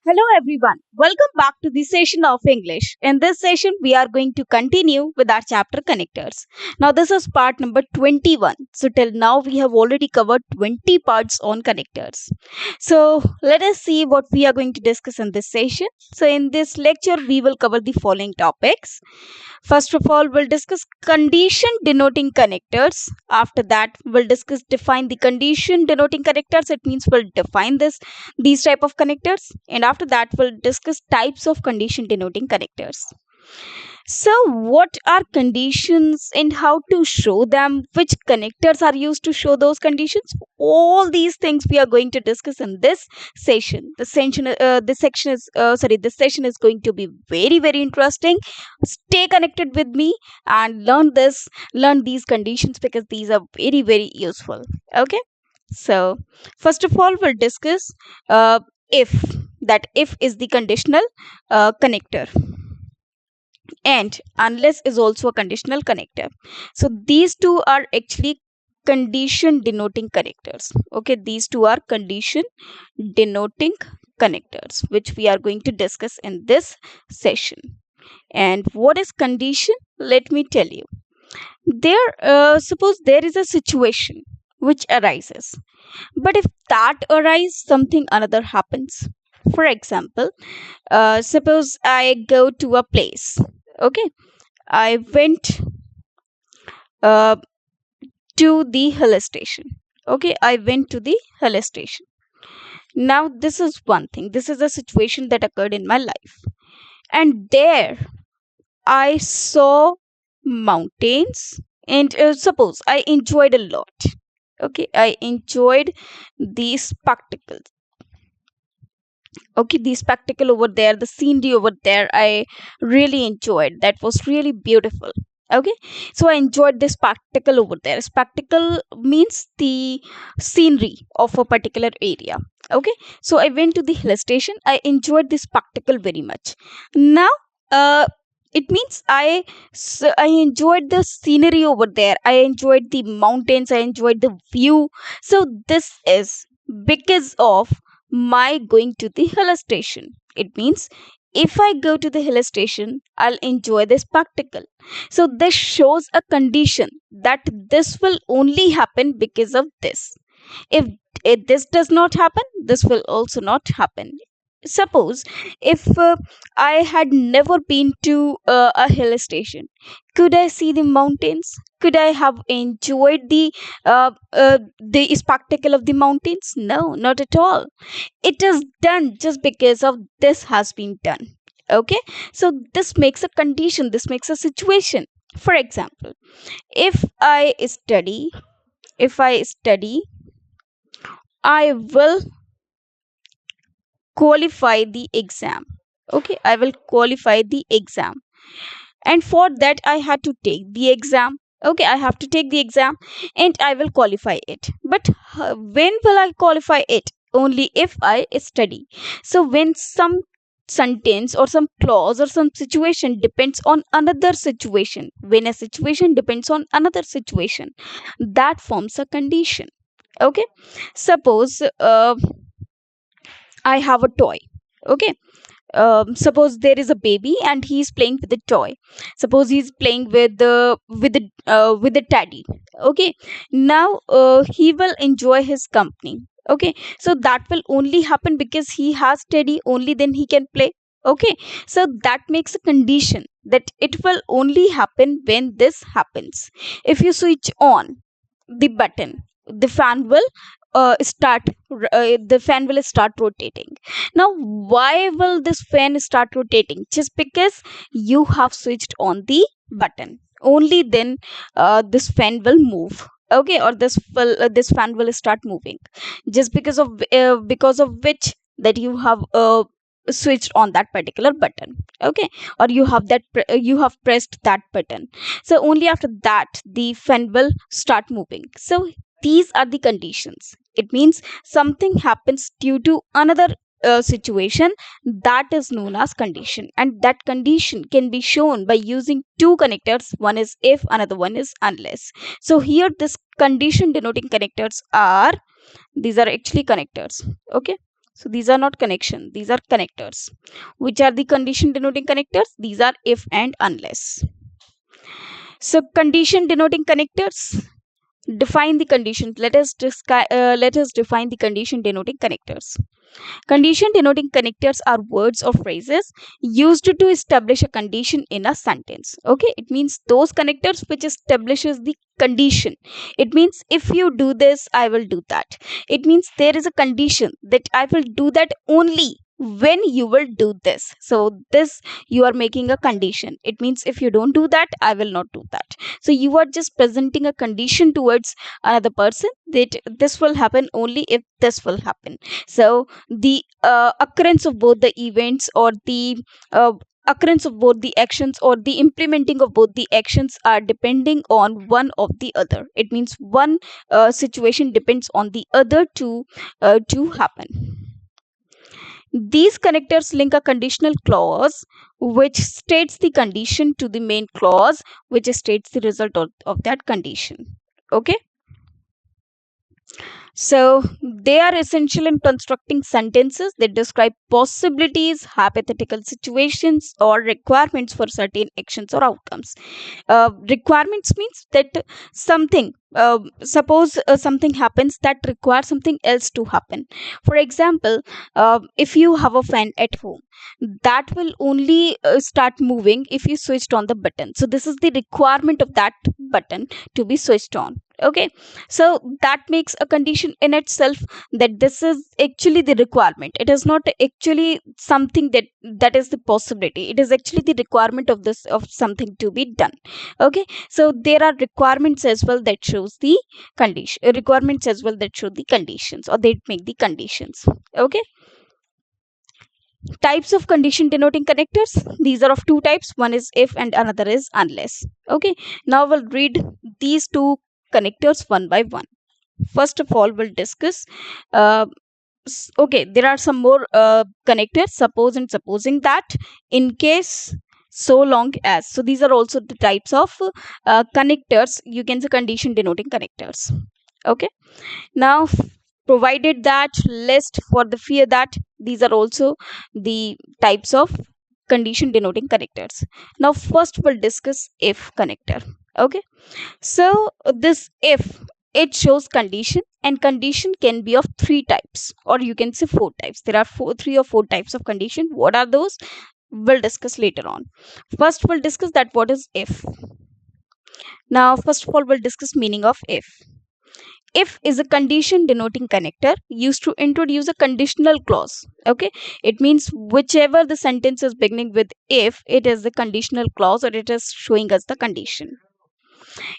Hello everyone. Welcome back to the session of English. In this session, we are going to continue with our chapter connectors. Now, this is part number 21. So, till now, we have already covered 20 parts on connectors. So, let us see what we are going to discuss in this session. So, in this lecture, we will cover the following topics. First of all, we'll discuss condition denoting connectors. After that, we'll discuss define the condition denoting connectors. It means we'll define these type of connectors, and after that we'll discuss types of condition denoting connectors. So what are conditions and how to show them, which connectors are used to show those conditions, all these things we are going to discuss in this session. This session is going to be very interesting. Stay connected with me and learn these conditions, because these are very useful. Okay, so first of all, we'll discuss if. That if is the conditional connector, and unless is also a conditional connector. So these two are actually condition denoting connectors. Okay, these two are condition denoting connectors, which we are going to discuss in this session. And what is condition? Let me tell you. Suppose there is a situation which arises, but if that arises, something another happens. For example, suppose I go to a place. Okay, I went to the hill station. Okay, I went to the hill station. Now, this is one thing. This is a situation that occurred in my life, and there I saw mountains, and suppose I enjoyed a lot. Okay, I enjoyed the spectacle. Okay, the spectacle over there, the scenery over there, I really enjoyed. That was really beautiful. Okay, so I enjoyed this spectacle over there. Spectacle means the scenery of a particular area. Okay, so I went to the hill station. I enjoyed this spectacle very much. Now, it means I enjoyed the scenery over there. I enjoyed the mountains. I enjoyed the view. So this is because of my going to the hill station. It means if I go to the hill station, I'll enjoy this spectacle. So this shows a condition that this will only happen because of this. If this does not happen, this will also not happen. Suppose if I had never been to a hill station, could I see the mountains? Could I have enjoyed the spectacle of the mountains? No, not at all. It is done just because of this has been done. Okay, so this makes a condition, this makes a situation. For example, if I study, I will qualify the exam. Okay, I will qualify the exam, and for that I had to take the exam. Okay, I have to take the exam and I will qualify it. But when will I qualify it? Only if I study. So when some sentence or some clause or some situation depends on another situation, when a situation depends on another situation, that forms a condition. Okay, suppose I have a toy. Okay, suppose there is a baby and he's playing with a toy. Suppose he's playing with the teddy. Okay, now he will enjoy his company. Okay, so that will only happen because he has teddy, only then he can play. Okay, so that makes a condition that it will only happen when this happens. If you switch on the button, the fan will start rotating. Now, why will this fan start rotating? Just because you have switched on the button, only then this fan will move. Okay, or this fan will start moving, just because of which that you have switched on that particular button. Okay, or you have pressed that button. So only after that the fan will start moving. So these are the conditions. It means something happens due to another situation, that is known as condition, and that condition can be shown by using two connectors. One is if, another one is unless. So here this condition denoting connectors are, these are actually connectors. Okay, So these are not connection, these are connectors. Which are the condition denoting connectors? These are if and unless. So condition denoting connectors, define the conditions. Let us define the condition denoting connectors. Condition denoting connectors are words or phrases used to establish a condition in a sentence. Okay, it means those connectors which establishes the condition. It means if you do this, I will do that. It means there is a condition that I will do that only when you will do this. So this, you are making a condition. It means if you don't do that, I will not do that. So you are just presenting a condition towards another person that this will happen only if this will happen. So the occurrence of both the events, or the occurrence of both the actions, or the implementing of both the actions are depending on one of the other. It means one situation depends on the other to happen. These connectors link a conditional clause which states the condition to the main clause which states the result of that condition. Okay, so they are essential in constructing sentences that describe possibilities, hypothetical situations, or requirements for certain actions or outcomes. Requirements means that something, suppose something happens that requires something else to happen. For example, if you have a fan at home, that will only start moving if you switched on the button. So this is the requirement of that button to be switched on. Okay, so that makes a condition in itself, that this is actually the requirement. It is not actually something that is the possibility. It is actually the requirement of this, of something to be done. Okay, so there are requirements as well that shows the condition, requirements as well that show the conditions, or they make the conditions. Okay, types of condition denoting connectors, these are of two types. One is if and another is unless. Okay, now we'll read these two connectors one by one. First of all, we'll discuss uh, okay, there are some more connectors, suppose and supposing that, in case, so long as. So these are also the types of connectors, you can say condition denoting connectors. Okay, now provided that, lest, for the fear that, these are also the types of condition denoting connectors. Now first we'll discuss if connector. Okay, so this if, it shows condition, and condition can be of three types, or you can say four types. There are three or four types of condition. What are those? We'll discuss later on. First we'll discuss that what is if. Now first of all, we'll discuss meaning of if. If is a condition denoting connector used to introduce a conditional clause. Okay, it means whichever the sentence is beginning with if, it is the conditional clause, or it is showing us the condition.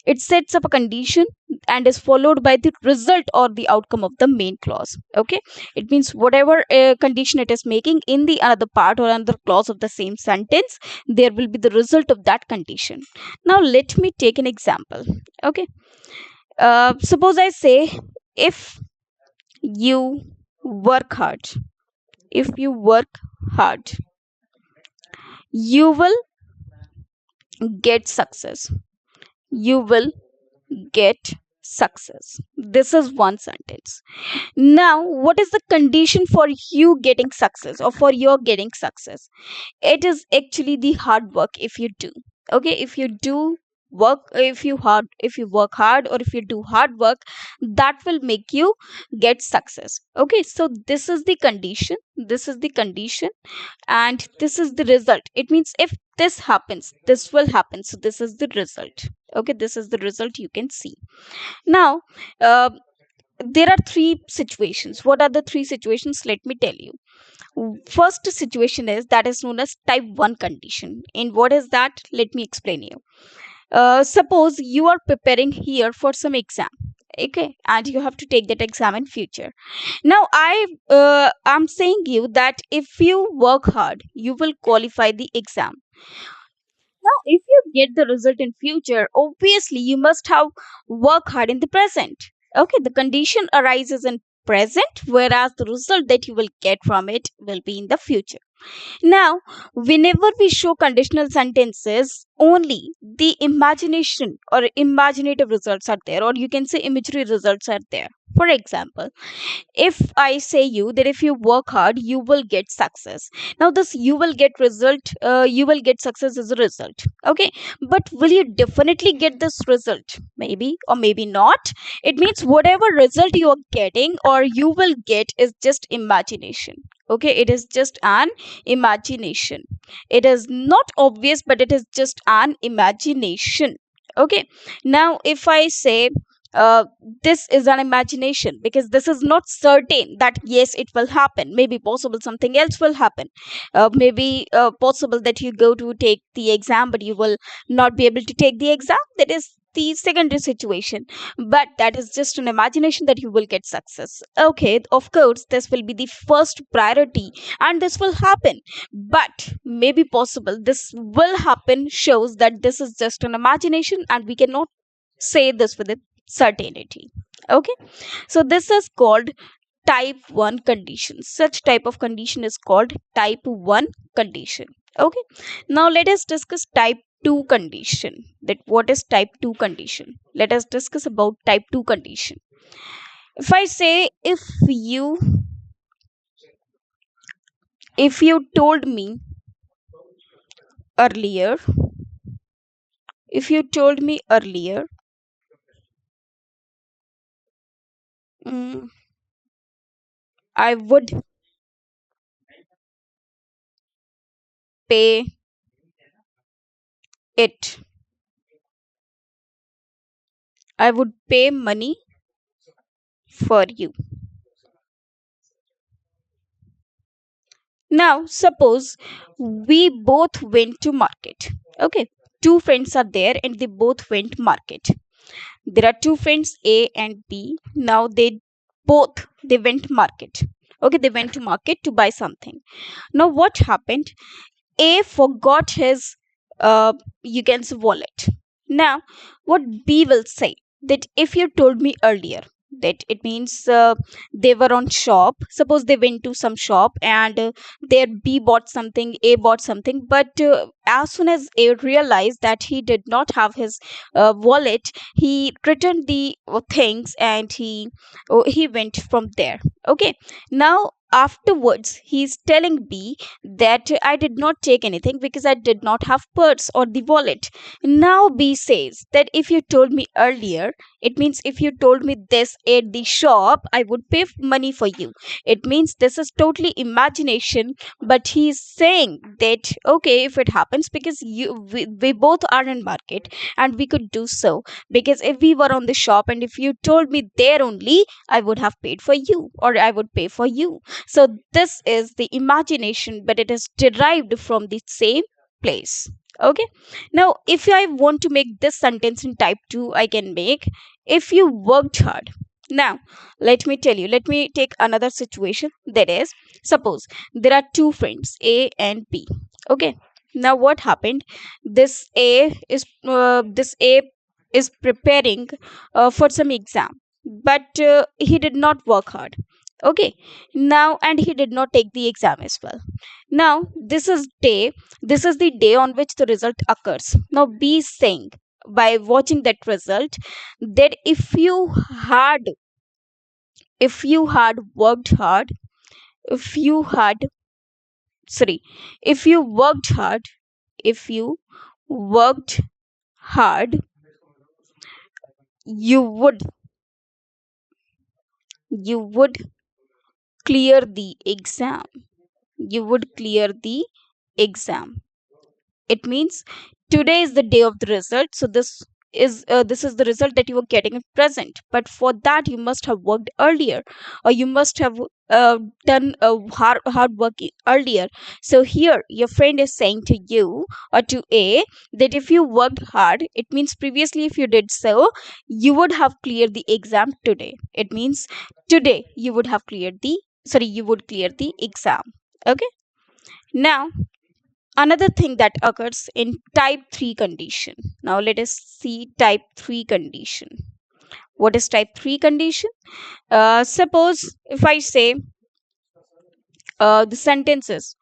It sets up a condition and is followed by the result or the outcome of the main clause. Okay, it means whatever condition it is making in the another part or another clause of the same sentence, there will be the result of that condition. Now let me take an example. Okay, suppose I say, if you work hard, if you work hard, you will get success. You will get success. This is one sentence. Now what is the condition for you getting success, or for your getting success? It is actually the hard work. If you do, okay, if you do work, if you work hard, or if you do hard work, that will make you get success. Okay, so this is the condition, this is the condition, and this is the result. It means if this happens, this will happen. So this is the result. Okay, this is the result you can see. Now there are three situations. What are the three situations? Let me tell you. First situation is that is known as type 1 condition. And what is that? Let me explain you. Suppose you are preparing here for some exam. Okay, and you have to take that exam in future. Now I'm saying you that if you work hard, you will qualify the exam. Now if you get the result in future, obviously you must have work hard in the present. Okay, the condition arises in present, whereas the result that you will get from it will be in the future. Now whenever we show conditional sentences, only the imagination or imaginative results are there, or you can say imagery results are there. For example, if I say you that if you work hard you will get success. Now this you will get result, you will get success as a result, okay, but will you definitely get this result? Maybe or maybe not. It means whatever result you are getting or you will get is just imagination, okay, it is just an imagination. It is not obvious but it is just an imagination, okay. Now if I say uh, this is an imagination because this is not certain that yes it will happen, maybe possible something else will happen, maybe possible that you go to take the exam but you will not be able to take the exam, that is the secondary situation, but that is just an imagination that you will get success, okay. Of course this will be the first priority and this will happen, but maybe possible this will happen shows that this is just an imagination and we cannot say this with a certainty, okay. So this is called type 1 condition. Such type of condition is called type 1 condition, okay. Now let us discuss type 2 condition. That what is type 2 condition? Let us discuss about type 2 condition. If I say if you told me earlier, if you told me earlier, mm, I would pay it, I would pay money for you. Now, suppose we both went to market. Okay, two friends are there and they both went market. There are two friends A and B. Now they went market. Okay, they went to market to buy something. Now what happened? A forgot his you can say wallet. Now what B will say that if you told me earlier, that it means they were on shop, suppose they went to some shop and there B bought something, A bought something, but as soon as A realized that he did not have his wallet, he returned the things and he went from there, okay. Now afterwards he's telling B that I did not take anything because I did not have purse or the wallet. Now B says that if you told me earlier, it means if you told me this at the shop, I would pay money for you. It means this is totally imagination, but he's saying that okay, if it happens because we both are in market and we could do so, because if we were on the shop and if you told me there only, I would have paid for you or I would pay for you. So this is the imagination, but it is derived from the same place. Okay. Now, if I want to make this sentence in type 2, I can make if you worked hard. Now, let me tell you, let me take another situation. That is, suppose there are two friends, A and B. Okay. Now, what happened? This A is preparing for some exam, but he did not work hard, okay. Now and he did not take the exam as well. Now this is the day on which the result occurs. Now B is saying by watching that result that if you had worked hard, if you had sorry if you worked hard, if you worked hard, you would you would clear the exam, you would clear the exam. It means today is the day of the result, so this is the result that you are getting at present, but for that you must have worked earlier or you must have done hard work earlier. So here your friend is saying to you or to A that if you worked hard, it means previously if you did so, you would have cleared the exam today. It means today you would have cleared the you would clear the exam, okay. Now another thing that occurs in type 3 condition. Now let us see type 3 condition. What is type 3 condition? Suppose if I say the sentences,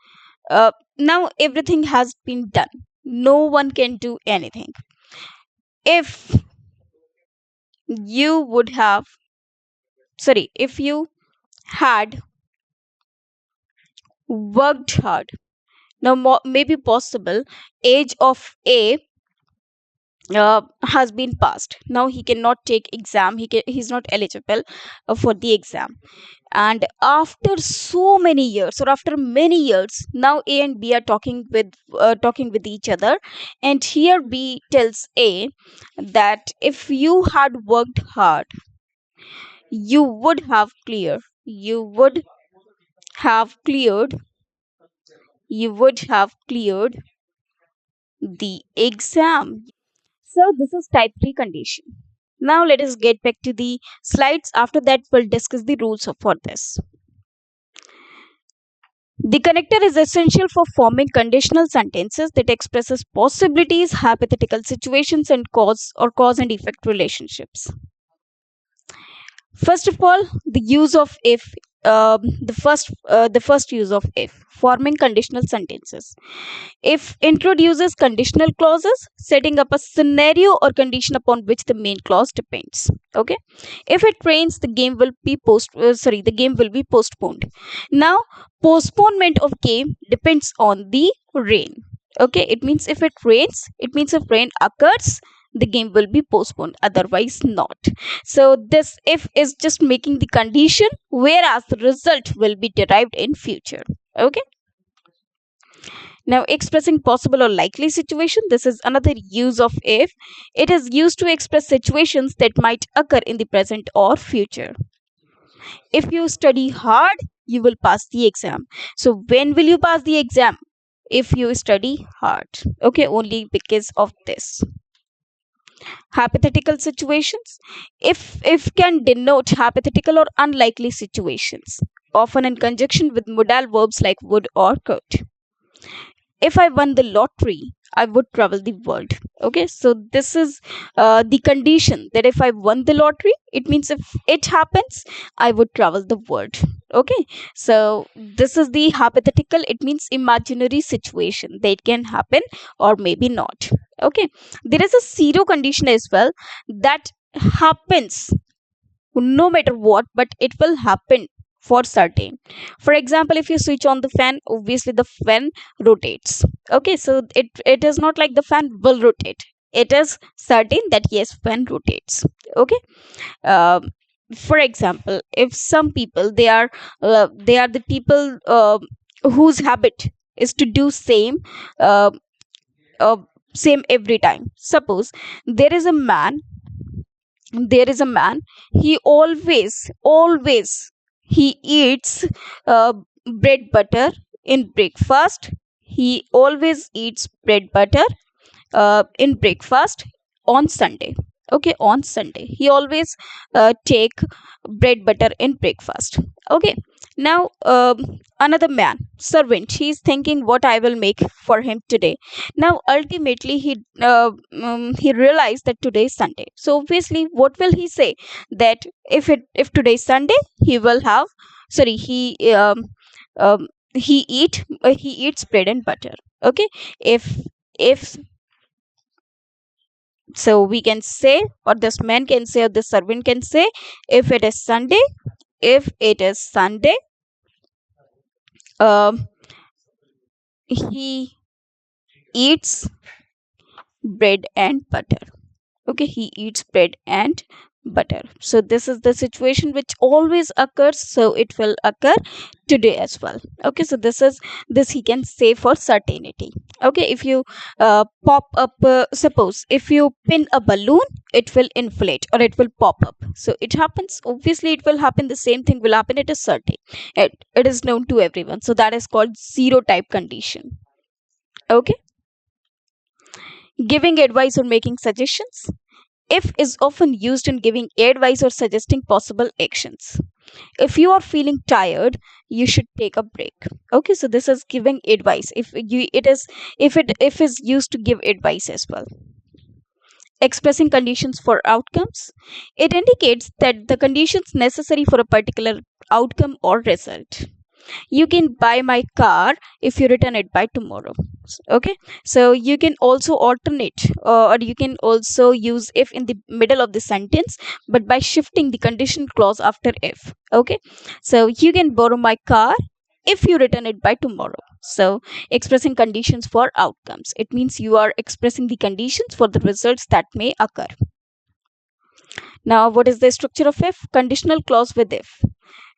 now everything has been done, no one can do anything. If you would have sorry, if you had worked hard. Now, maybe possible age of A has been passed. Now he cannot take exam. He's not eligible for the exam. And after so many years, or after many years, now A and B are talking with each other, and here B tells A that if you had worked hard, you would have cleared. Have cleared. You would have cleared the exam. So this is type 3 condition. Now let us get back to the slides. After that, we'll discuss the rules for this. The connector is essential for forming conditional sentences that expresses possibilities, hypothetical situations, and cause and effect relationships. First of all, the use of if. The first use of if, forming conditional sentences. If introduces conditional clauses, setting up a scenario or condition upon which the main clause depends. Okay. If it rains, the game will be postponed. Now, postponement of game depends on the rain. Okay. It means if it rains, it means if rain occurs, the game will be postponed, otherwise not. So this if is just making the condition, whereas the result will be derived in future. Okay. Now, expressing possible or likely situation, this is another use of if. It is used to express situations that might occur in the present or future. If you study hard, you will pass the exam. So when will you pass the exam? If you study hard. Okay, only because of this. Hypothetical situations. If can denote hypothetical or unlikely situations, often in conjunction with modal verbs like would or could. If I won the lottery, I would travel the world. Okay, so this is the condition that if I won the lottery, it means if it happens, I would travel the world. Okay, so this is the hypothetical, it means imaginary situation that can happen or maybe not. Okay, there is a zero condition as well that happens no matter what, but it will happen for certain. For example, if you switch on the fan, obviously the fan rotates. Okay, so it is not like the fan will rotate. It is certain that yes, fan rotates. Okay. um, for example, if some people, they are the people whose habit is to do uh, uh, same every time. Suppose there is a man, there is a man, he always he eats uh, bread butter in breakfast. He always eats bread butter in breakfast on Sunday. Okay, on Sunday he always take bread butter in breakfast. Okay. Now, another man servant, he is thinking what I will make for him today. Now ultimately he realized that today is Sunday, so obviously what will he say? That if today is Sunday, he will have, sorry, he eats bread and butter. Okay. If so we can say, or this man can say, or this servant can say, if it is Sunday, if it is Sunday, um, he eats bread and butter. Okay, he eats bread and butter. So this is the situation which always occurs, so it will occur today as well. Okay, so this he can say for certainty. Okay, if you pop up suppose if you pin a balloon, it will inflate or it will pop up. So it happens, obviously it will happen, the same thing will happen, it is certain, it is known to everyone. So that is called zero type condition. Okay. Giving advice or making suggestions. If is often used in giving advice or suggesting possible actions. If you are feeling tired, you should take a break. Okay, so this is giving advice. If is used to give advice as well. Expressing conditions for outcomes. It indicates that the conditions necessary for a particular outcome or result. You can buy my car if you return it by tomorrow. Okay, so you can also alternate, or you can also use if in the middle of the sentence, but by shifting the condition clause after if. Okay, so you can borrow my car if you return it by tomorrow. So expressing conditions for outcomes, it means you are expressing the conditions for the results that may occur. Now, what is the structure of if? Conditional clause with if.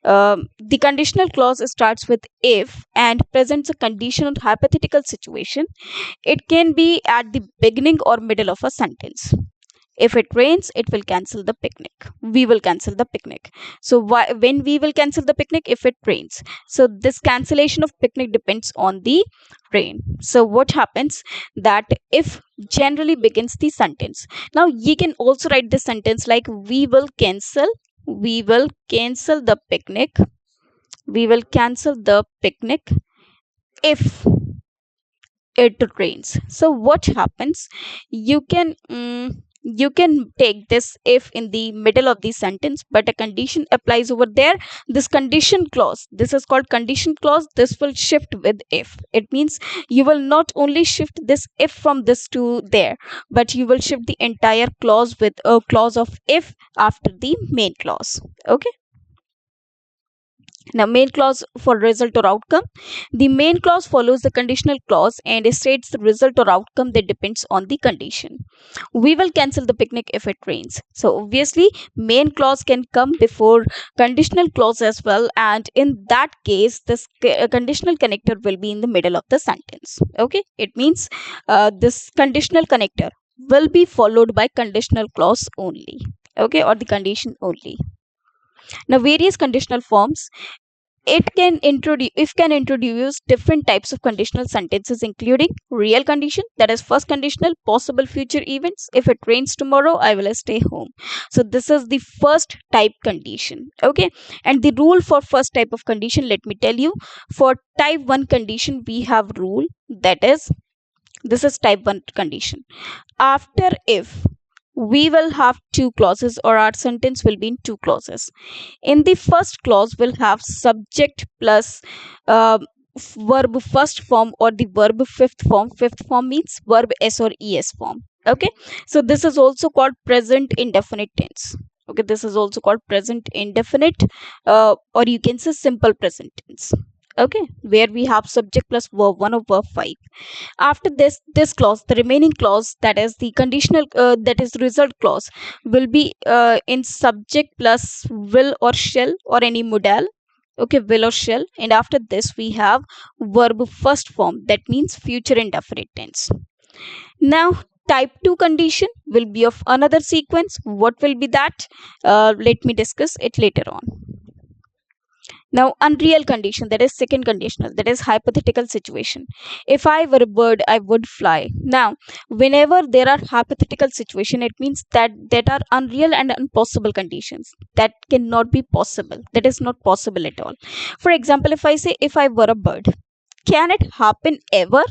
The conditional clause starts with if and presents a condition or hypothetical situation. It can be at the beginning or middle of a sentence. If it rains, it will cancel the picnic. We will cancel the picnic. So when we will cancel the picnic? If it rains. So this cancellation of picnic depends on the rain. So what happens, that if generally begins the sentence. Now you can also write the sentence like we will cancel the picnic. We will cancel the picnic if it rains. So what happens, you can take this if in the middle of the sentence, but a condition applies over there. This condition clause, this is called condition clause, this will shift with if. It means you will not only shift this if from this to there, but you will shift the entire clause with a clause of if after the main clause. Okay, now, main clause for result or outcome. The main clause follows the conditional clause and states the result or outcome that depends on the condition. We will cancel the picnic if it rains. So, obviously, main clause can come before conditional clause as well, and in that case, this conditional connector will be in the middle of the sentence. Okay, it means this conditional connector will be followed by conditional clause only. Okay, or the condition only. Now, various conditional forms, it can introduce different types of conditional sentences, including real condition, that is first conditional, possible future events. If it rains tomorrow, I will stay home. So this is the first type condition. Okay, and the rule for first type of condition, let me tell you. For type 1 condition, we have rule, that is, this is type 1 condition. After if, we will have two clauses, or our sentence will be in two clauses. In the first clause, we'll have subject plus verb first form, or the verb fifth form. Fifth form means verb s or es form. Okay, so this is also called present indefinite tense. Okay, this is also called present indefinite, or you can say simple present tense. Okay, where we have subject plus verb 1 or verb 5. After this clause, the remaining clause, that is the conditional, that is result clause, will be in subject plus will or shall, or any modal. Okay, will or shall, and after this we have verb first form, that means future indefinite tense. Now, type 2 condition will be of another sequence. What will be that? Let me discuss it later on. Now, unreal condition, that is second conditional, that is hypothetical situation. If I were a bird, I would fly. Now, whenever there are hypothetical situation, it means that are unreal and impossible conditions. That cannot be possible. That is not possible at all. For example, if I say if I were a bird, can it happen ever?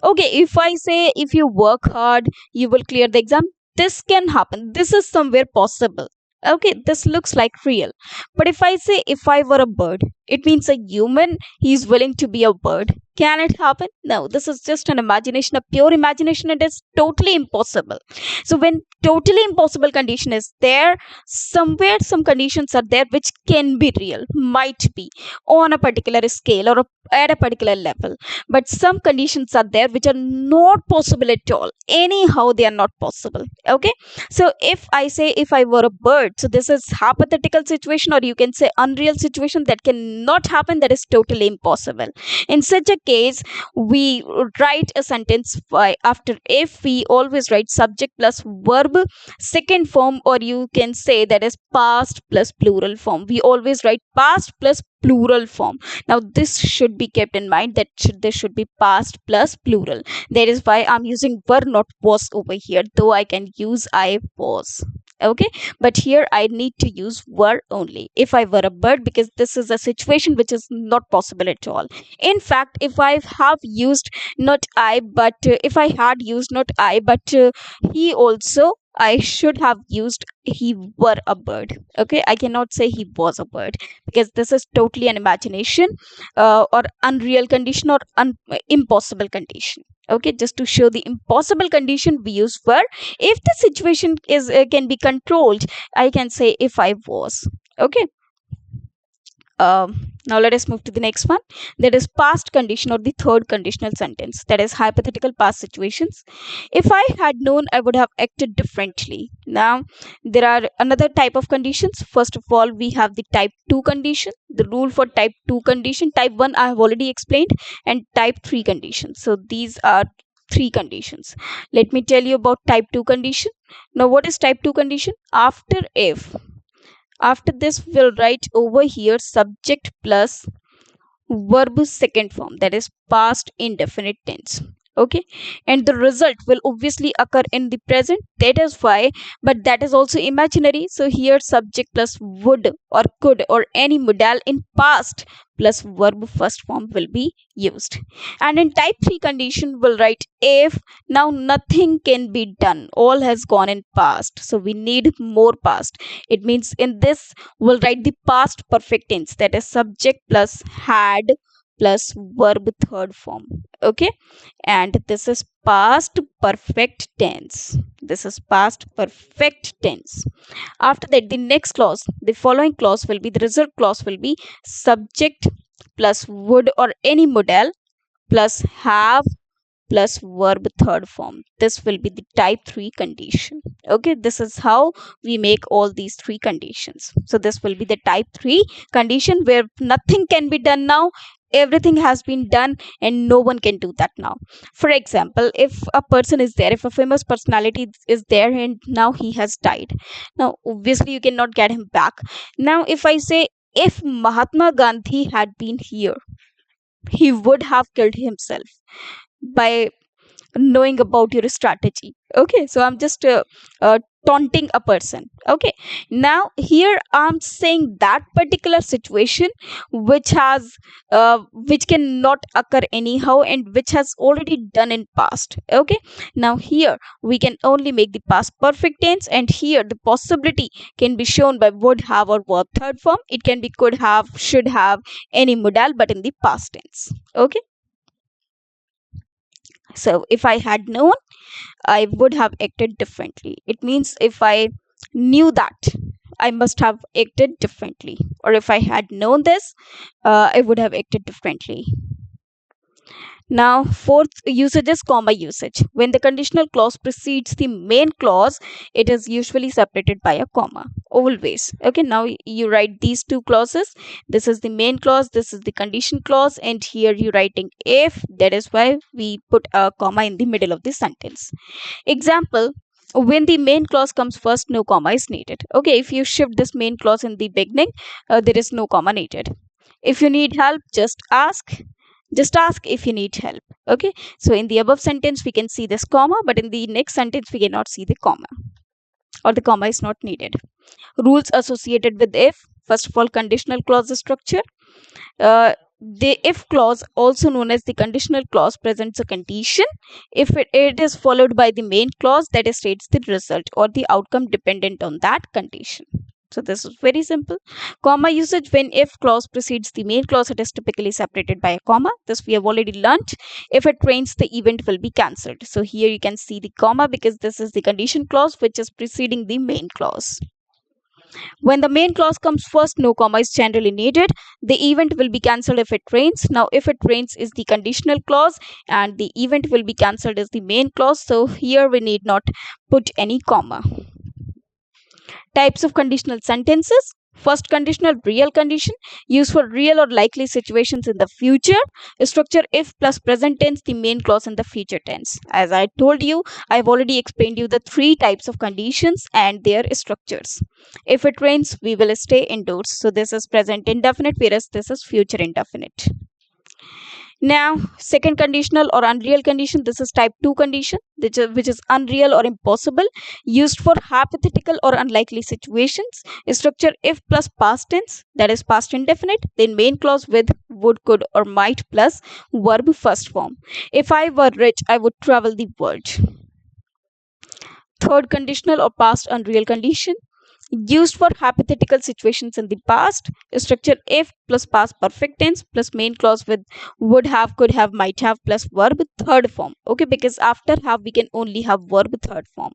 Okay, if I say if you work hard, you will clear the exam. This can happen. This is somewhere possible. Okay, this looks like real. But if I say if I were a bird, it means a human, he is willing to be a bird. Can it happen? No, this is just an imagination, a pure imagination. It is totally impossible. So when totally impossible condition is there, somewhere some conditions are there which can be real, might be on a particular scale, or at a particular level. But some conditions are there which are not possible at all. Anyhow, they are not possible. Okay, so if I say if I were a bird, so this is hypothetical situation, or you can say unreal situation, that cannot happen, that is totally impossible. In such a case, we write a sentence by after if, we always write subject plus verb second form, or you can say that is past plus plural form. We always write past plus plural form. Now this should be kept in mind, that this should be past plus plural. That is why I'm using were not was over here, though I can use I was. Okay, but here I need to use were only if I were a bird, because this is a situation which is not possible at all. In fact, if I have used not I but if I had used not I but he also, I should have used he were a bird. Okay, I cannot say he was a bird, because this is totally an imagination, or unreal condition, or impossible condition. Okay, just to show the impossible condition, we use were. If the situation is can be controlled, I can say if I was. Okay. Now let us move to the next one, that is past condition or the third conditional sentence, that is hypothetical past situations. If I had known, I would have acted differently. Now there are another type of conditions. First of all, we have the type 2 condition. The rule for type 2 condition, type 1 I have already explained, and type 3 condition. So these are three conditions. Let me tell you about type 2 condition. Now what is type 2 condition? After this, we'll write over here subject plus verb second form, that is past indefinite tense. Okay, and the result will obviously occur in the present, that is why, but that is also imaginary. So here subject plus would or could or any modal in past plus verb first form will be used. And in type 3 condition, we'll write if. Now nothing can be done, all has gone in past, so we need more past. It means in this we'll write the past perfect tense, that is subject plus had plus verb third form. Okay, and this is past perfect tense. This is past perfect tense. After that, the next clause, the following clause will be, the result clause will be subject plus would or any modal plus have plus verb third form. This will be the type 3 condition. Okay, this is how we make all these three conditions. So this will be the type 3 condition where nothing can be done now, everything has been done and no one can do that now. For example, if a person is there, if a famous personality is there and now he has died, now obviously you cannot get him back. Now if I say if Mahatma Gandhi had been here, he would have killed himself by knowing about your strategy. Okay, so I'm just taunting a person. Okay, now here I'm saying that particular situation which cannot occur anyhow and which has already done in past. Okay, now here we can only make the past perfect tense, and here the possibility can be shown by would have or verb third form. It can be could have, should have, any modal, but in the past tense. Okay, so if I had known, I would have acted differently. It means if I knew that, I must have acted differently. Or if I had known this, I would have acted differently. Now, fourth usage is comma usage. When the conditional clause precedes the main clause, it is usually separated by a comma. Always. Okay, now you write these two clauses. This is the main clause, this is the condition clause, and here you're writing if. That is why we put a comma in the middle of the sentence. Example, when the main clause comes first, no comma is needed. Okay, if you shift this main clause in the beginning, there is no comma needed. If you need help, just ask. Just ask if you need help. Okay, so in the above sentence we can see this comma, but in the next sentence we cannot see the comma, or the comma is not needed. Rules associated with if. First of all, conditional clause structure. The if clause, also known as the conditional clause, presents a condition. If it is followed by the main clause, that states the result or the outcome dependent on that condition. So this is very simple. Comma usage, when if clause precedes the main clause, it is typically separated by a comma. This we have already learnt. If it rains, the event will be cancelled. So here you can see the comma because this is the condition clause which is preceding the main clause. When the main clause comes first, no comma is generally needed. The event will be cancelled if it rains. Now if it rains is the conditional clause and the event will be cancelled is the main clause. So here we need not put any comma. Types of conditional sentences. First, conditional, real condition, used for real or likely situations in the future. Structure if plus present tense, the main clause in the future tense. As I told you, I've already explained you the three types of conditions and their structures. If it rains, we will stay indoors. So this is present indefinite, whereas this is future indefinite. Now, second conditional or unreal condition, this is type 2 condition, which is unreal or impossible, used for hypothetical or unlikely situations. Structure if plus past tense, that is past indefinite, then main clause with would, could, or might plus verb first form. If I were rich, I would travel the world. Third conditional or past unreal condition, Used for hypothetical situations in the past. Structure if plus past perfect tense plus main clause with would have, could have, might have plus verb third form. Okay, because after have we can only have verb third form.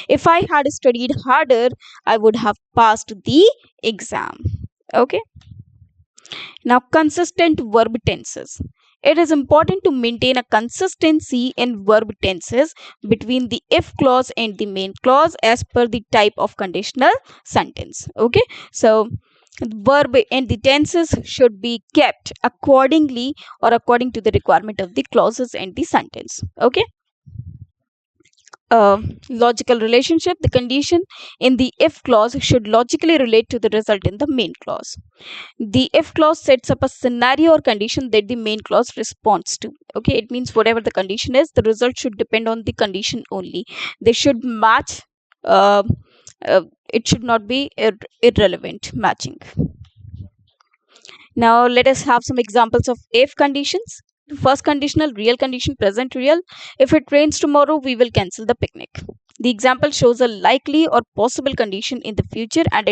If I had studied harder, I would have passed the exam. Okay. Now, consistent verb tenses. It is important to maintain a consistency in verb tenses between the if clause and the main clause as per the type of conditional sentence. Okay, so verb and the tenses should be kept accordingly or according to the requirement of the clauses and the sentence. Okay. Logical relationship. The condition in the if clause should logically relate to the result in the main clause. The if clause sets up a scenario or condition that the main clause responds to. Okay, it means whatever the condition is, the result should depend on the condition only. They should match. uh, it should not be irrelevant matching. Now let us have some examples of if conditions. First conditional, real condition, present real. If it rains tomorrow, we will cancel the picnic. The example shows a likely or possible condition in the future and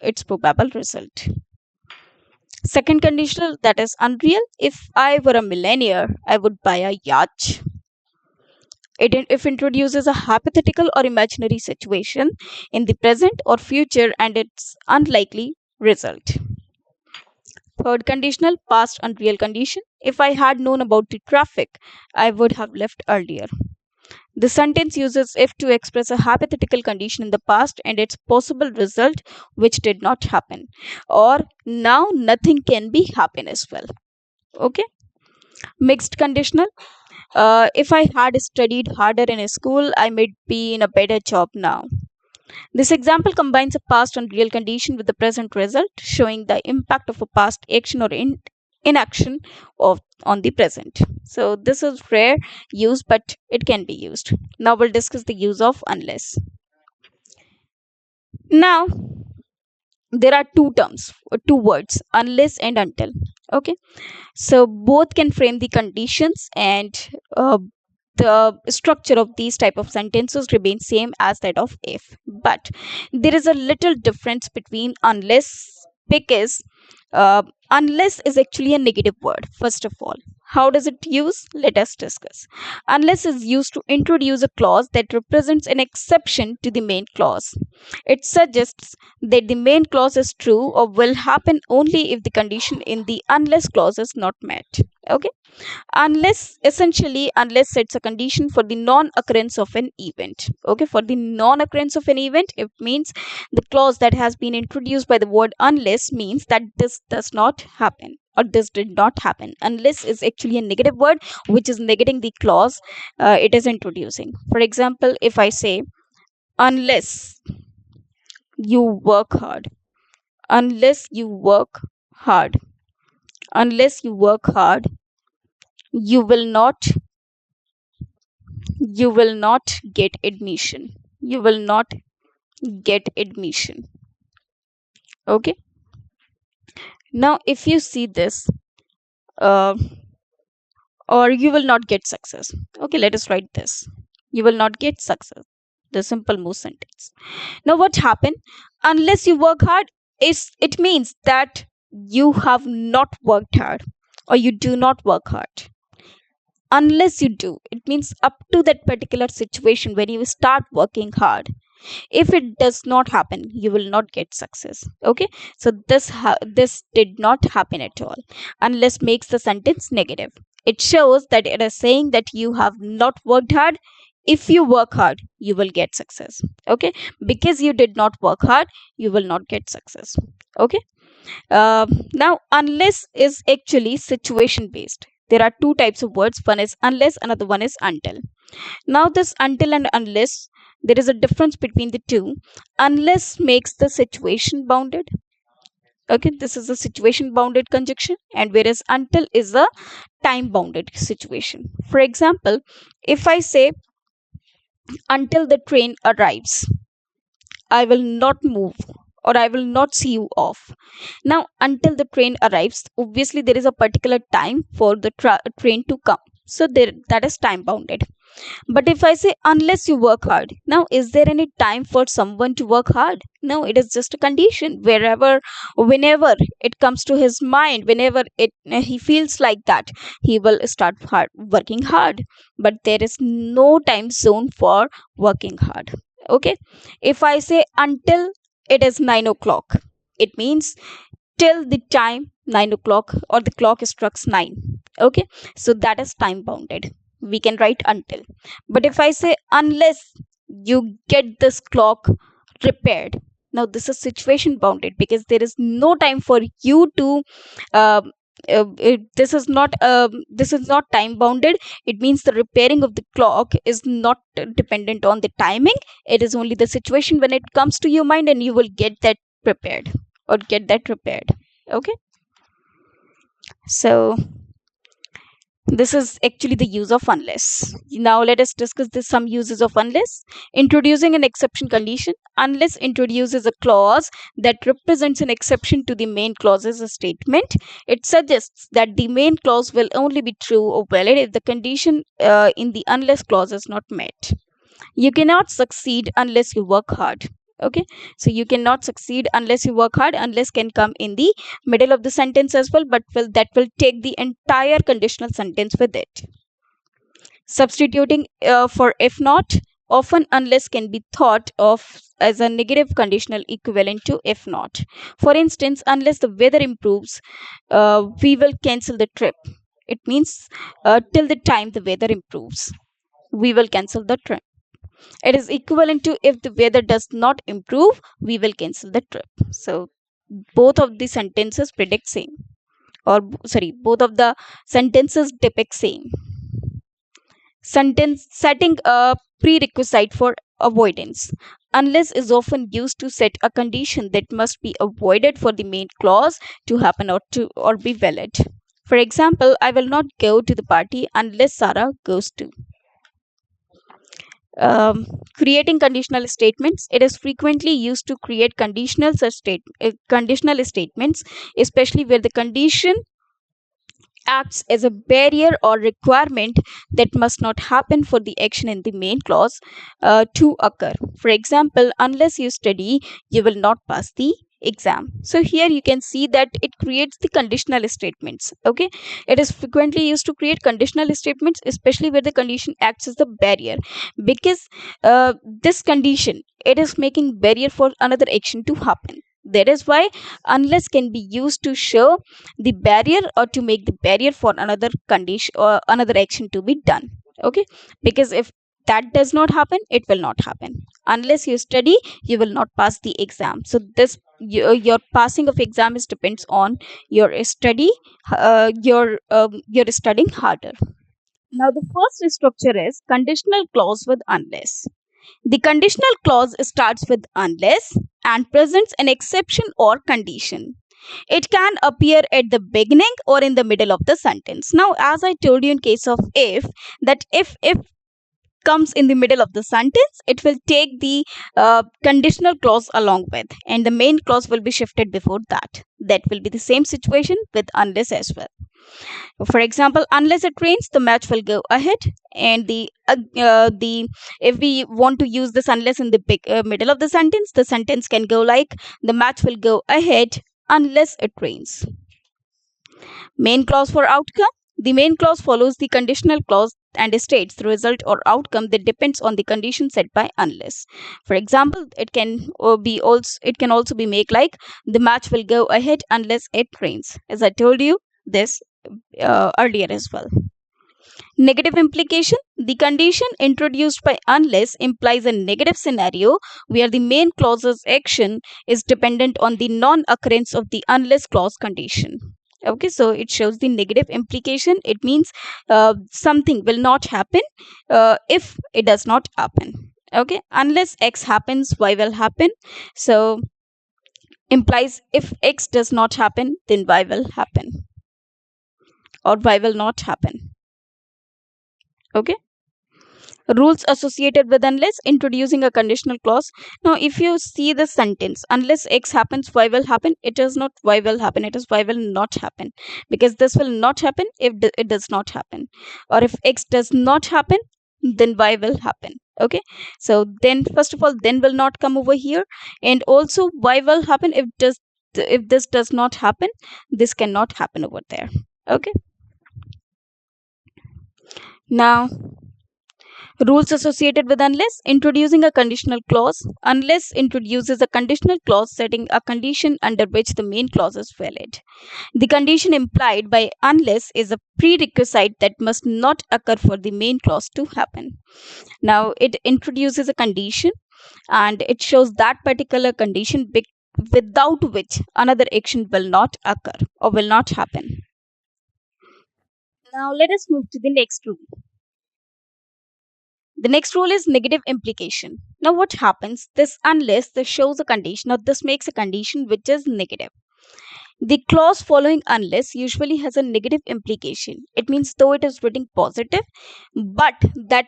its probable result. Second conditional, that is unreal. If I were a millionaire, I would buy a yacht. If introduces a hypothetical or imaginary situation in the present or future and its unlikely result. Third conditional, past unreal condition. If I had known about the traffic, I would have left earlier. The sentence uses if to express a hypothetical condition in the past and its possible result which did not happen, or now nothing can be happen as well. Okay. Mixed conditional. If I had studied harder in school, I might be in a better job now. This example combines a past and real condition with the present result, showing the impact of a past action or inaction on the present. So this is rare use, but it can be used. Now we'll discuss the use of unless. Now there are two terms, two words, unless and until. Okay, so both can frame the conditions, and the structure of these type of sentences remains same as that of if, but there is a little difference between unless, because unless is actually a negative word. First of all, how does it use? Let us discuss. Unless is used to introduce a clause that represents an exception to the main clause. It suggests that the main clause is true or will happen only if the condition in the unless clause is not met. Okay. Unless, essentially unless sets a condition for the non-occurrence of an event. Okay, for the non-occurrence of an event, it means the clause that has been introduced by the word unless means that this does not happen or this did not happen. Unless is actually a negative word which is negating the clause it is introducing. For example, if I say unless you work hard, unless you work hard, unless you work hard, you will not get admission, you will not get admission. Okay, now if you see this, uh, or you will not get success. Okay, let us write this, you will not get success, the simple move sentence. Now what happened? Unless you work hard, is it means that you have not worked hard or you do not work hard. Unless you do, it means up to that particular situation when you start working hard. If it does not happen, you will not get success. Okay, so this did not happen at all. Unless makes the sentence negative. It shows that it is saying that you have not worked hard. If you work hard, you will get success. Okay, because you did not work hard, you will not get success. Okay. Now unless is actually situation based. There are two types of words, one is unless, another one is until. Now this until and unless, there is a difference between the two. Unless makes the situation bounded. Okay, this is a situation bounded conjunction, and whereas until is a time bounded situation. For example, if I say until the train arrives, I will not move or I will not see you off. Now, until the train arrives, obviously there is a particular time for the train to come. So there, that is time bounded. But if I say unless you work hard, now is there any time for someone to work hard? No, it is just a condition. Whenever it comes to his mind, whenever he feels like that, he will start working hard. But there is no time zone for working hard. Okay. If I say until it is 9 o'clock, it means till the time 9 o'clock or the clock strikes 9. Okay, so that is time bounded. We can write until. But if I say unless you get this clock repaired, now this is situation bounded, because there is no time for you to um, this is not time bounded. It means the repairing of the clock is not dependent on the timing. It is only the situation when it comes to your mind, and you will get that prepared or get that repaired. Okay, so this is actually the use of unless. Now let us discuss some uses of unless. Introducing an exception condition. Unless introduces a clause that represents an exception to the main clause's statement. It suggests that the main clause will only be true or valid if the condition in the unless clause is not met. You cannot succeed unless you work hard. Okay, so you cannot succeed unless you work hard. Unless can come in the middle of the sentence as well, but that will take the entire conditional sentence with it. Substituting for if not. Often unless can be thought of as a negative conditional equivalent to if not. For instance, unless the weather improves, we will cancel the trip. It means till the time the weather improves, we will cancel the trip. It is equivalent to if the weather does not improve, we will cancel the trip. So both of the sentences predict same, or sorry, both of the sentences depict same. Sentence setting a prerequisite for avoidance. Unless is often used to set a condition that must be avoided for the main clause to happen or be valid. For example, I will not go to the party unless Sarah goes to. Creating conditional statements. It is frequently used to create conditional statements, especially where the condition acts as a barrier or requirement that must not happen for the action in the main clause to occur. For example, unless you study, you will not pass the exam. So here you can see that it creates the conditional statements. Okay, it is frequently used to create conditional statements, especially where the condition acts as the barrier, because this condition, it is making barrier for another action to happen. That is why unless can be used to show the barrier or to make the barrier for another condition or another action to be done. Okay, because if that does not happen, it will not happen. Unless you study, you will not pass the exam. So this your passing of exam is depends on your study, your studying harder. Now the first structure is conditional clause with unless. The conditional clause starts with unless and presents an exception or condition. It can appear at the beginning or in the middle of the sentence. Now, as I told you in case of if, that if comes in the middle of the sentence, it will take the conditional clause along with, and the main clause will be shifted before that. That will be the same situation with unless as well. For example, unless it rains, the match will go ahead. And the if we want to use this unless in the middle of the sentence can go like, the match will go ahead unless it rains. Main clause for outcome. The main clause follows the conditional clause and states the result or outcome that depends on the condition set by unless. For example, it can also be made like, the match will go ahead unless it rains, as I told you this earlier as well. Negative implication. The condition introduced by unless implies a negative scenario where the main clause's action is dependent on the non-occurrence of the unless clause condition. Okay, so it shows the negative implication. It means something will not happen if it does not happen. Okay, unless X happens, Y will happen. So implies if X does not happen, then Y will happen, or Y will not happen. Okay, rules associated with unless. Introducing a conditional clause. Now if you see the sentence, unless X happens, Y will happen, it is not Y will happen, it is Y will not happen, because this will not happen if it does not happen, or if X does not happen, then why will happen. Okay, so then first of all then will not come over here, and also why will happen if this does not happen, this cannot happen over there. Okay, now rules associated with unless. Introducing a conditional clause. Unless introduces a conditional clause setting a condition under which the main clause is valid. The condition implied by unless is a prerequisite that must not occur for the main clause to happen. Now it introduces a condition and it shows that particular condition without which another action will not occur or will not happen. Now let us move to the next rule. The next rule is negative implication. Now what happens? This unless this shows a condition or this makes a condition which is negative. The clause following unless usually has a negative implication. It means though it is written positive, but that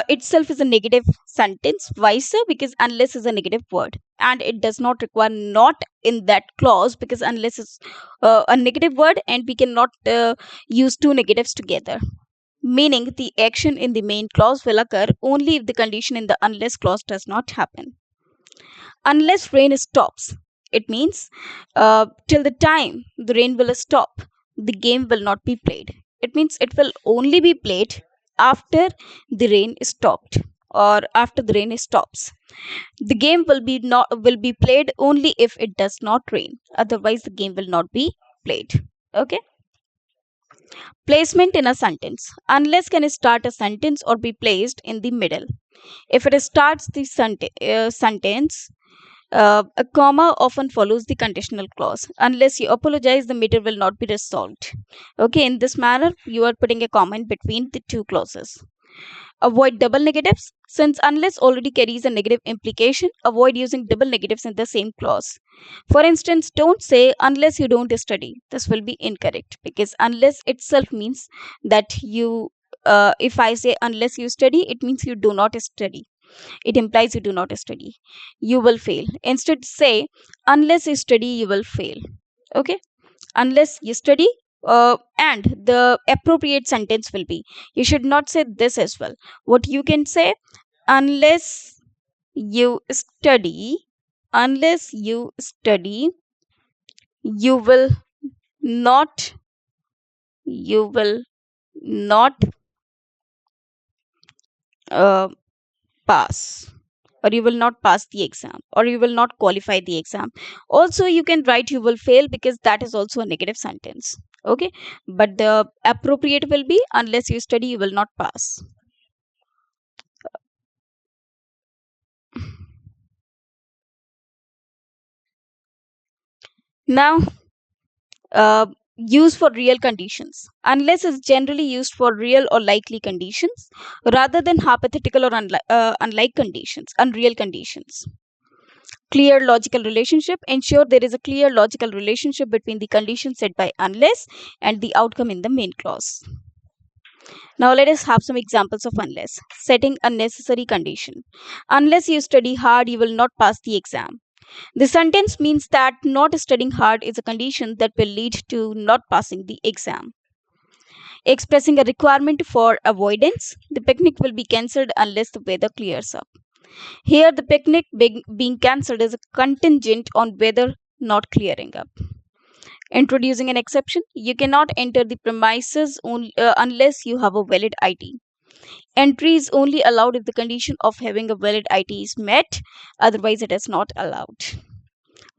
itself is a negative sentence. Why so? Because unless is a negative word and it does not require not in that clause, because unless is a negative word and we cannot use two negatives together. Meaning the action in the main clause will occur only if the condition in the unless clause does not happen. Unless rain stops, it means till the time the rain will stop, the game will not be played. It means it will only be played after the rain is stopped or after the rain stops. The game will be played only if it does not rain. Otherwise, the game will not be played. Okay. Placement in a sentence. Unless can start a sentence or be placed in the middle. If it starts the sentence, a comma often follows the conditional clause. Unless you apologize, the matter will not be resolved. Okay, in this manner, you are putting a comma in between the two clauses. Avoid double negatives. Since unless already carries a negative implication, avoid using double negatives in the same clause. For instance, don't say unless you don't study. This will be incorrect because unless itself means that you, if I say unless you study, it means you do not study. It implies you do not study. You will fail. Instead, say unless you study, you will fail. Okay, unless you study, and the appropriate sentence will be, you should not say this as well. What you can say, unless you study, unless you study, you will not, you will not uh, pass, or you will not pass the exam, or you will not qualify the exam. Also you can write you will fail because that is also a negative sentence. Okay, but the appropriate will be unless you study you will not pass. Now use for real conditions. Unless is generally used for real or likely conditions rather than hypothetical or unlike conditions, unreal conditions. Clear logical relationship. Ensure there is a clear logical relationship between the condition set by unless and the outcome in the main clause. Now let us have some examples of unless. Setting a necessary condition. Unless you study hard, you will not pass the exam. The sentence means that not studying hard is a condition that will lead to not passing the exam. Expressing a requirement for avoidance. The picnic will be cancelled unless the weather clears up. Here, the picnic being cancelled is a contingent on weather not clearing up. Introducing an exception. You cannot enter the premises unless you have a valid ID. Entry is only allowed if the condition of having a valid ID is met, otherwise it is not allowed.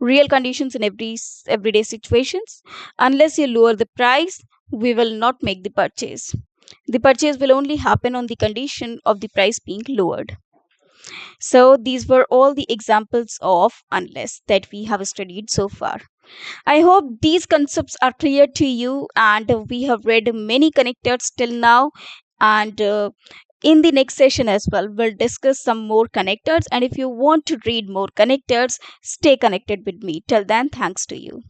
Real conditions in everyday situations. Unless you lower the price, we will not make the purchase. The purchase will only happen on the condition of the price being lowered. So these were all the examples of unless that we have studied so far. I hope these concepts are clear to you, and we have read many connectors till now, and in the next session as well we'll discuss some more connectors, and if you want to read more connectors, stay connected with me. Till then, thanks to you.